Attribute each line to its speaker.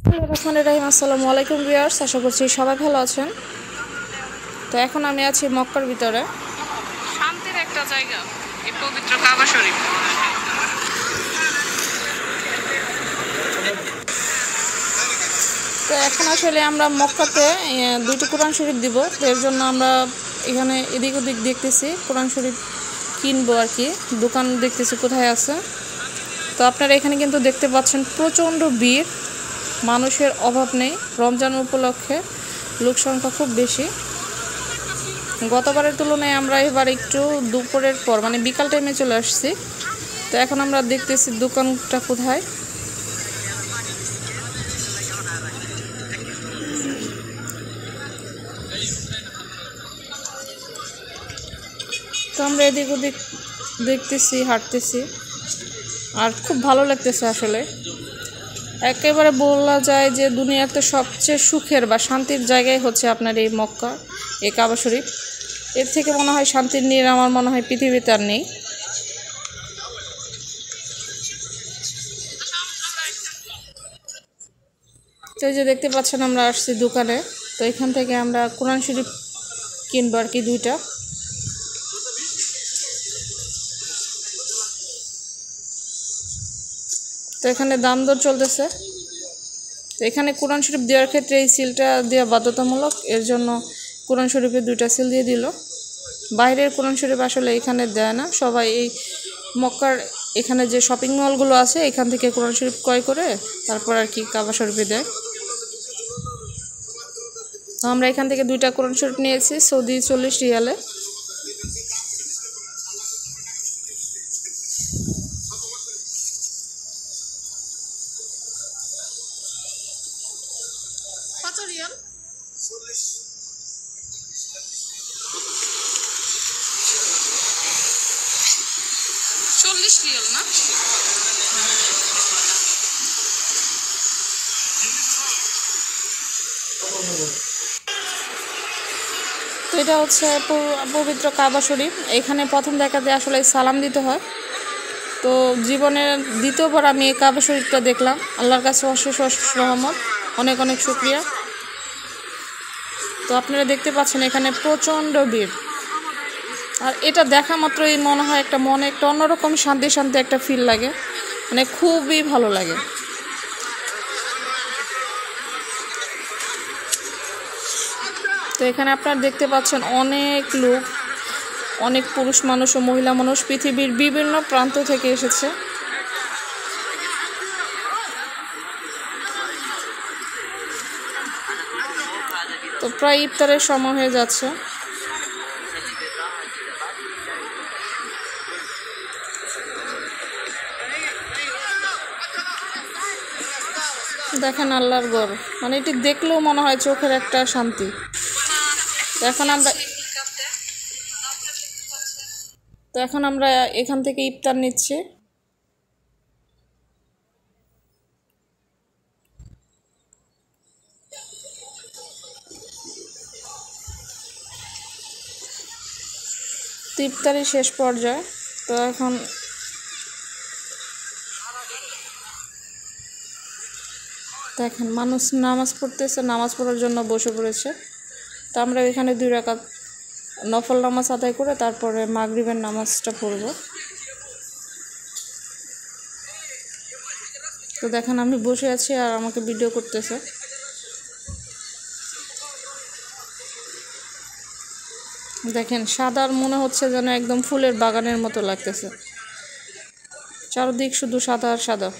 Speaker 1: রহমানিররহিম। আসসালামু আলাইকুম ভিউয়ার্স, আশা করছি সবাই ভালো আছেন। তো এখন আমি আছি মক্কার ভিতরে, শান্তির একটা জায়গা, এই পবিত্র কাবা শরীফ। তো এখন আসলে আমরা মক্কাতে দুইটি কোরআন শরীফ দিব, এর জন্য আমরা এখানে এদিক ওদিক দেখতেছি কোরআন শরীফ কিনবো আর কি, দোকান দেখতেছি কোথায় আছে। তো আপনারা এখানে কিন্তু দেখতে পাচ্ছেন প্রচণ্ড ভিড়, মানুষের অভাব নেই। রমজান উপলক্ষে লোক সংখ্যা খুব বেশি। গতবারের তুলনায় আমরা এবার একটু দুপুরের পর মানে বিকাল টাইমে চলে আসছি। তো এখন আমরা দেখতেছি দোকানটা কোথায়। তো আমরা এদিক ওদিক দেখতেছি, হাঁটতেছি, আর খুব ভালো লাগতেছে আসলে। একেবারে বলা যায় যে দুনিয়াতে সবচেয়ে সুখের বা শান্তির জায়গায় হচ্ছে আপনার এই মক্কা, এই কাবা শরীফ। এর থেকে মনে হয় শান্তির নীড় আমার মনে হয় পৃথিবীতে আর নেই। তো এই যে দেখতে পাচ্ছেন আমরা আসছি দোকানে। তো এখান থেকে আমরা কোরআন শরীফ কিনবো আর কি, দুইটা। তো এখানে দাম দর চলতেছে। তো এখানে কোরআন শরীফ দেওয়ার ক্ষেত্রে এই সিলটা দেওয়া বাধ্যতামূলক, এর জন্য কোরআন শরীফে দুইটা সিল দিয়ে দিল। বাইরের কোরআন শরীফ আসলে এখানে দেয় না, সবাই এই মক্কার এখানে যে শপিং মলগুলো আছে এখান থেকে কোরআন শরীফ ক্রয় করে তারপর আর কি কাবা শরীফে দেয়। তো আমরা এখান থেকে দুইটা কোরআন শরীফ নিয়েছি সৌদি 40 রিয়ালে। কত রিয়াল? 40 রিয়াল না? তো এটা হচ্ছে পবিত্র কাবা শরীফ। এখানে প্রথম দেখাতে আসলে সালাম দিতে হয়। তো জীবনের দ্বিতীয়বার আমি এই কাবা শরীফটা দেখলাম। আল্লাহর কাছে অশেষ অশেষ রহমত, অনেক অনেক শুকরিয়া। তো আপনারা দেখতে পাচ্ছেন এখানে প্রচণ্ড ভিড়, আর এটা দেখা মাত্রই মনে হয় একটা মনে একটা অন্যরকম শান্তি শান্তি একটা ফিল লাগে, মানে খুবই ভালো লাগে। তো এখানে আপনারা দেখতে পাচ্ছেন অনেক লোক, অনেক পুরুষ মানুষ ও মহিলা মানুষ পৃথিবীর বিভিন্ন প্রান্ত থেকে এসেছে। তো প্রায় ইফতারের সময় হয়ে যাচ্ছে। দেখেন আল্লাহর ঘর, মানে এটি দেখলেও মনে হয় চোখের একটা শান্তি। তো এখন আমরা এখান থেকে ইফতার নিচ্ছি। তো ইফতারি শেষ পর্যায়ে। তো এখন দেখেন মানুষ নামাজ পড়তেছে, নামাজ পড়ার জন্য বসে পড়েছে। তো আমরা এখানে 2 রাকাত নফল নামাজ আদায় করে তারপরে মাগরিবের নামাজটা পড়ব। তো দেখেন আমি বসে আছি আর আমাকে ভিডিও করতেছে। দেখেন সাদার মনে হচ্ছে যেন একদম ফুলের বাগানের মতো লাগতেছে, চারদিক শুধু সাদা আর সাদা।